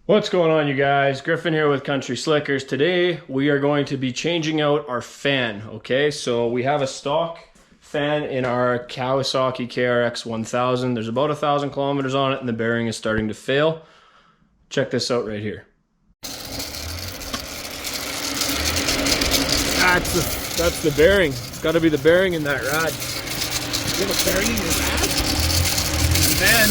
What's going on, you guys? Griffin here with Country Slickers. Today we are going to be changing out our fan. Okay, so we have a stock fan in our Kawasaki KRX 1000. There's about 1,000 kilometers on it and the bearing is starting to fail. Check this out right here. That's the bearing. It's got to be the bearing in that rod. You have a bearing in your rod? Fan.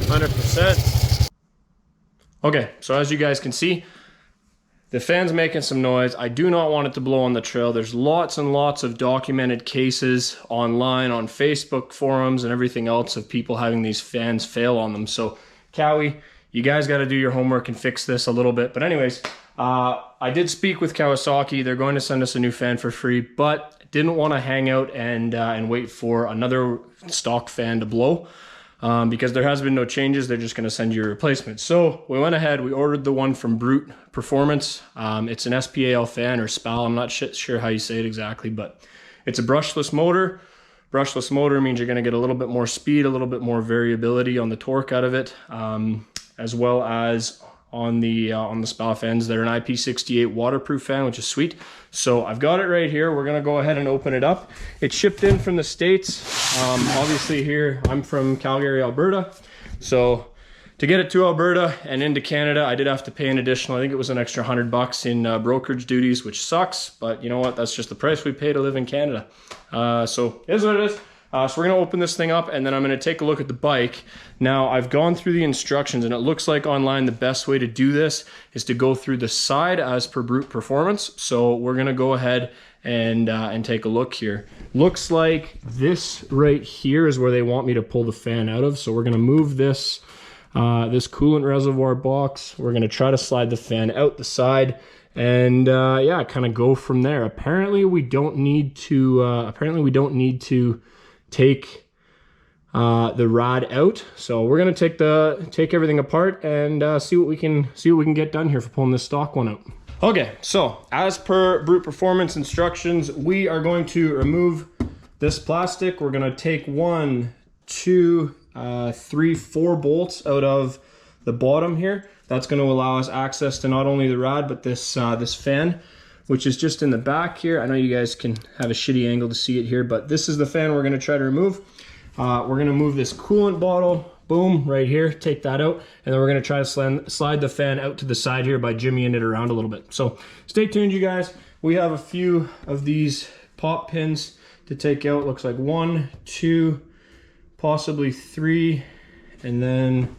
100%. Okay, so as you guys can see, the fan's making some noise. I do not want it to blow on the trail. There's lots and lots of documented cases online, on Facebook forums and everything else of people having these fans fail on them. So Cowie, you guys got to do your homework and fix this a little bit. But anyways, I did speak with Kawasaki. They're going to send us a new fan for free, but didn't want to hang out and wait for another stock fan to blow. Because there has been no changes, they're just going to send you a replacement. So we went ahead, we ordered the one from BRUTE Performance. It's an SPAL fan or SPAL, I'm not sure how you say it exactly, but it's a brushless motor. Brushless motor means you're going to get a little bit more speed, a little bit more variability on the torque out of it, as well as on the SPAL fans. They're an IP68 waterproof fan, which is sweet. So I've got it right here. We're gonna go ahead and open it up. It's shipped in from the States. Obviously here, I'm from Calgary, Alberta. So to get it to Alberta and into Canada, I did have to pay an additional, I think it was an extra $100 in brokerage duties, which sucks, but you know what? That's just the price we pay to live in Canada. So it is what it is. So we're gonna open this thing up and then I'm gonna take a look at the bike. Now I've gone through the instructions and it looks like online the best way to do this is to go through the side as per BRUTE Performance. So we're gonna go ahead and take a look here. Looks like this right here is where they want me to pull the fan out of. So we're gonna move this this coolant reservoir box. We're gonna try to slide the fan out the side and yeah, kind of go from there. Apparently we don't need to take the rod out, so we're gonna take everything apart and see what we can get done here for pulling this stock one out. Okay, so as per BRUTE Performance instructions, we are going to remove this plastic. We're gonna take 1, 2, 3, 4 bolts out of the bottom here. That's going to allow us access to not only the rod but this this fan, which is just in the back here. I know you guys can have a shitty angle to see it here, but this is the fan we're going to try to remove. We're going to move this coolant bottle, boom, right here, take that out, and then we're going to try to slide the fan out to the side here by jimmying it around a little bit. So stay tuned, you guys. We have a few of these pop pins to take out. Looks like 1, 2, possibly 3, and then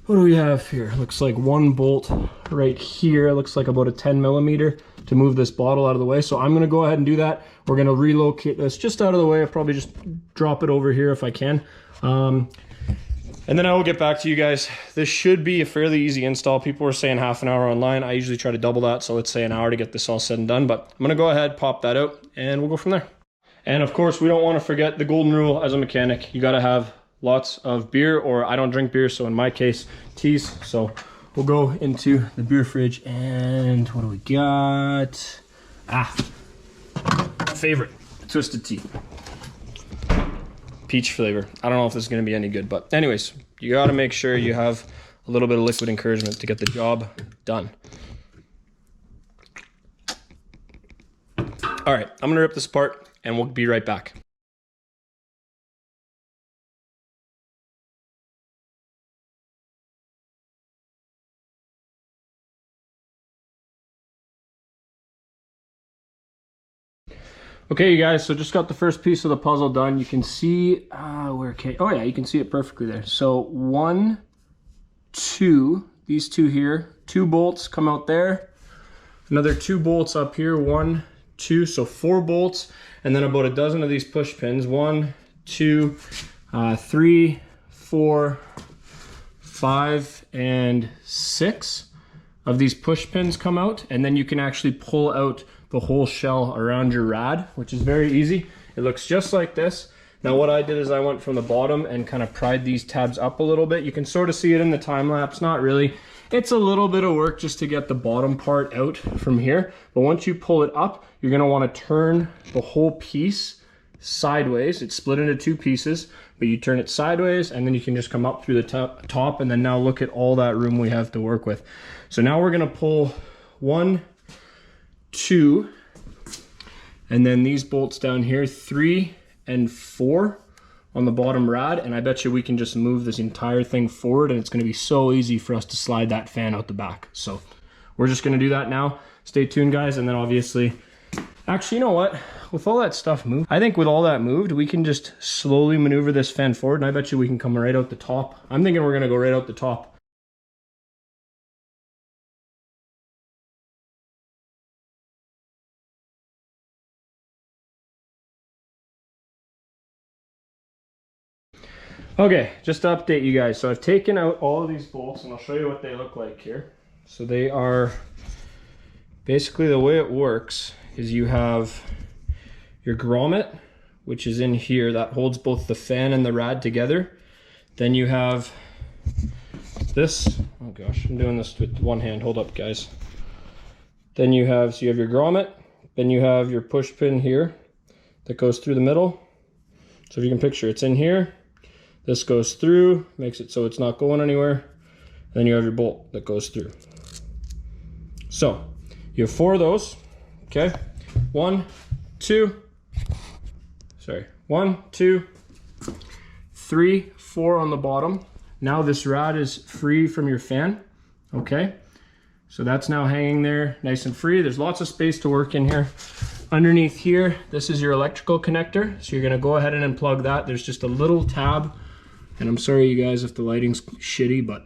what do we have here? Looks like 1 bolt right here. Looks like about a 10 millimeter to move this bottle out of the way. So I'm going to go ahead and do that. We're going to relocate this just out of the way. I'll probably just drop it over here if I can. And then I will get back to you guys. This should be a fairly easy install. People were saying half an hour online. I usually try to double that, so let's say an hour to get this all said and done. But I'm going to go ahead, pop that out, and we'll go from there. And of course, we don't want to forget the golden rule as a mechanic. You got to have lots of beer, or I don't drink beer, so in my case, teas. So we'll go into the beer fridge and what do we got? Favorite, twisted tea. Peach flavor. I don't know if this is going to be any good, but anyways, you got to make sure you have a little bit of liquid encouragement to get the job done. All right, I'm going to rip this apart and we'll be right back. Okay, you guys, so just got the first piece of the puzzle done. You can see, oh yeah, you can see it perfectly there. So 1, 2, these 2 here, 2 bolts come out there. Another 2 bolts up here, 1, 2, so 4 bolts. And then about a dozen of these push pins, 1, 2, 3, 4, 5, and 6 of these push pins come out. And then you can actually pull out the whole shell around your rad, which is very easy. It looks just like this. Now what I did is I went from the bottom and kind of pried these tabs up a little bit. You can sort of see it in the time lapse, not really. It's a little bit of work just to get the bottom part out from here, but once you pull it up, you're gonna wanna turn the whole piece sideways. It's split into two pieces, but you turn it sideways and then you can just come up through the top, and then now look at all that room we have to work with. So now we're gonna pull 1, 2, and then these bolts down here, 3 and 4 on the bottom rad, and I bet you we can just move this entire thing forward, and it's gonna be so easy for us to slide that fan out the back. So we're just gonna do that now. Stay tuned, guys, and then obviously, actually, you know what? With all that stuff moved, I think with all that moved, we can just slowly maneuver this fan forward, and I bet you we can come right out the top. I'm thinking we're gonna go right out the top. Okay, just to update you guys. So I've taken out all of these bolts, and I'll show you what they look like here. So they are, basically the way it works is you have your grommet, which is in here, that holds both the fan and the rad together. Then you have this, oh gosh, I'm doing this with one hand, hold up guys. Then you have, so you have your grommet, then you have your push pin here that goes through the middle. So if you can picture, it's in here. This goes through, makes it so it's not going anywhere. And then you have your bolt that goes through. So you have 4 of those, okay? 1, 2, 3, 4 on the bottom. Now this rod is free from your fan, okay? So that's now hanging there nice and free. There's lots of space to work in here. Underneath here, this is your electrical connector. So you're gonna go ahead and unplug that. There's just a little tab. And I'm sorry you guys if the lighting's shitty, but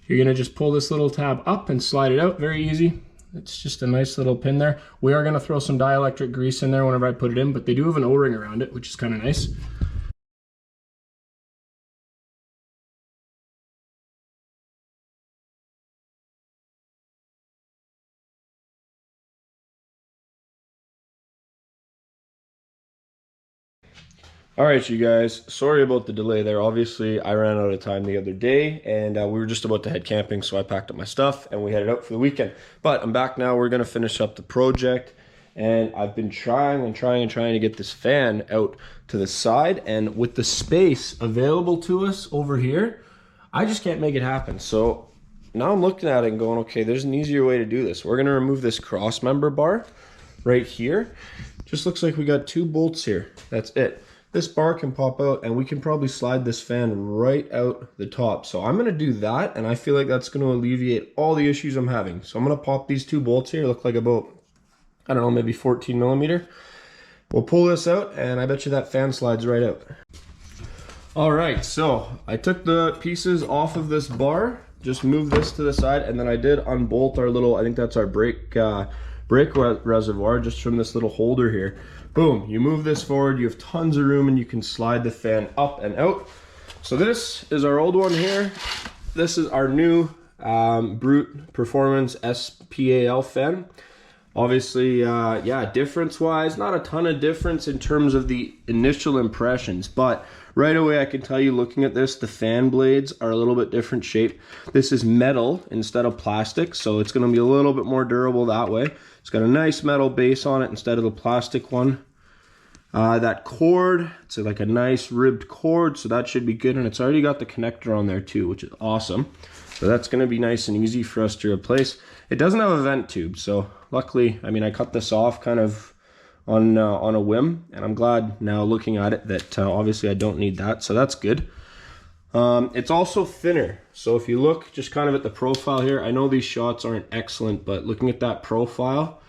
you're gonna just pull this little tab up and slide it out, very easy. It's just a nice little pin there. We are gonna throw some dielectric grease in there whenever I put it in, but they do have an O-ring around it, which is kind of nice. All right, you guys, sorry about the delay there. Obviously, I ran out of time the other day, and we were just about to head camping, so I packed up my stuff, and we headed out for the weekend. But I'm back now. We're going to finish up the project, and I've been trying to get this fan out to the side, and with the space available to us over here, I just can't make it happen. So now I'm looking at it and going, okay, there's an easier way to do this. We're going to remove this cross member bar right here. Just looks like we got 2 bolts here. That's it. This bar can pop out, and we can probably slide this fan right out the top. So I'm gonna do that, and I feel like that's gonna alleviate all the issues I'm having. So I'm gonna pop these 2 bolts here, look like about, I don't know, maybe 14 millimeter. We'll pull this out, and I bet you that fan slides right out. All right, so I took the pieces off of this bar, just moved this to the side, and then I did unbolt our little, I think that's our brake reservoir, just from this little holder here. Boom, you move this forward, you have tons of room, and you can slide the fan up and out. So this is our old one here. This is our new BRUTE Performance SPAL fan. Obviously, yeah, difference-wise, not a ton of difference in terms of the initial impressions, but right away I can tell you, looking at this, the fan blades are a little bit different shape. This is metal instead of plastic, so it's gonna be a little bit more durable that way. It's got a nice metal base on it instead of the plastic one. That cord, it's like a nice ribbed cord, so that should be good, and it's already got the connector on there too, which is awesome. So that's going to be nice and easy for us to replace. It doesn't have a vent tube, so luckily, I mean, I cut this off kind of on a whim, and I'm glad now looking at it that obviously I don't need that, so that's good. It's also thinner, so if you look just kind of at the profile here, I know these shots aren't excellent, but looking at that profile,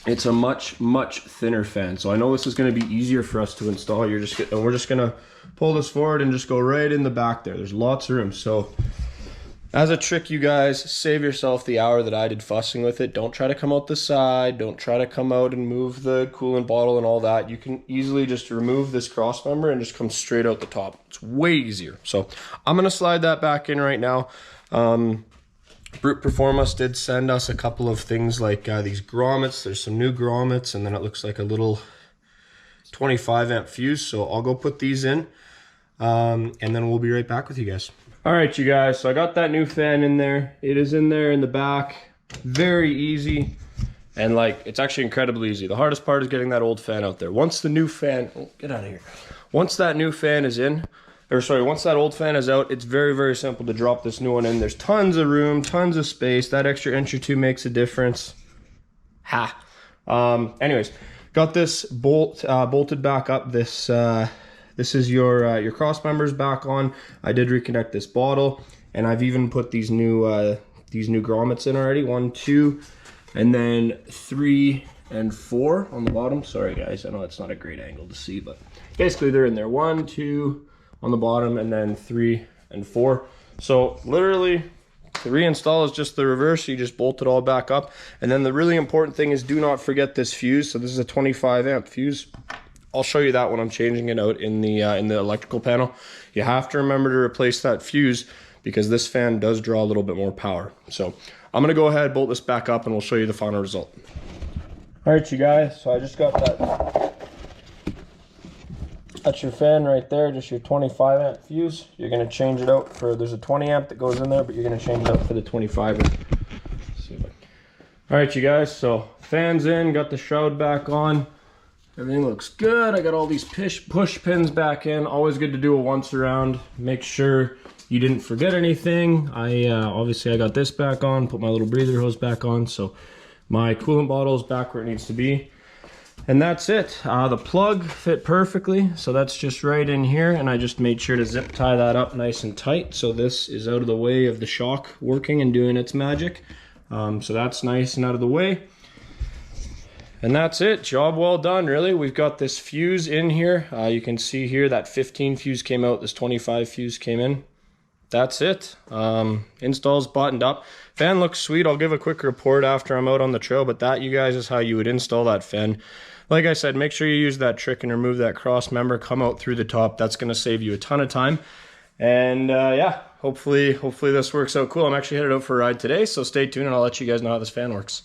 it's a much thinner fan. So I know this is going to be easier for us to install. We're just going to pull this forward and just go right in the back there. There's lots of room. So as a trick, you guys, save yourself the hour that I did fussing with it. Don't try to come out the side. Don't try to come out and move the coolant bottle and all that. You can easily just remove this cross member and just come straight out the top. It's way easier. So I'm going to slide that back in right now. BRUTE Performance did send us a couple of things like these grommets. There's some new grommets, and then it looks like a little 25 amp fuse. So I'll go put these in, and then we'll be right back with you guys. All right, you guys, so I got that new fan in there. It is in there in the back, very easy. And like, it's actually incredibly easy. The hardest part is getting that old fan out there. Once the new fan, oh, get out of here. Once that new fan is in, or sorry, once that old fan is out, it's very, very simple to drop this new one in. There's tons of room, tons of space. That extra inch or two makes a difference. Ha. Anyways, got this bolt bolted back up. This is your cross members back on. I did reconnect this bottle, and I've even put these new grommets in already. 1, 2, and then 3 and 4 on the bottom. Sorry guys, I know it's not a great angle to see, but basically they're in there. 1, 2 on the bottom, and then 3 and 4. So literally, the reinstall is just the reverse. You just bolt it all back up. And then the really important thing is, do not forget this fuse. So this is a 25 amp fuse. I'll show you that when I'm changing it out in the electrical panel. You have to remember to replace that fuse because this fan does draw a little bit more power. So I'm gonna go ahead, bolt this back up, and we'll show you the final result. All right, you guys, so I just got that. That's your fan right there, just your 25 amp fuse. You're gonna change it out for, there's a 20 amp that goes in there, but you're gonna change it out for the 25. All right, you guys, so fan's in, got the shroud back on. Everything looks good. I got all these push pins back in. Always good to do a once around. Make sure you didn't forget anything. Obviously I got this back on, put my little breather hose back on, so my coolant bottle is back where it needs to be. And that's it. The plug fit perfectly, so that's just right in here, and I just made sure to zip tie that up nice and tight, so this is out of the way of the shock working and doing its magic. So that's nice and out of the way. And that's it. Job well done, really. We've got this fuse in here. You can see here that 15 fuse came out, this 25 fuse came in. That's it. Install's buttoned up. Fan looks sweet. I'll give a quick report after I'm out on the trail, but that, you guys, is how you would install that fan. Like I said, make sure you use that trick and remove that cross member, come out through the top. That's going to save you a ton of time. And yeah, hopefully this works out cool. I'm actually headed out for a ride today, so stay tuned and I'll let you guys know how this fan works.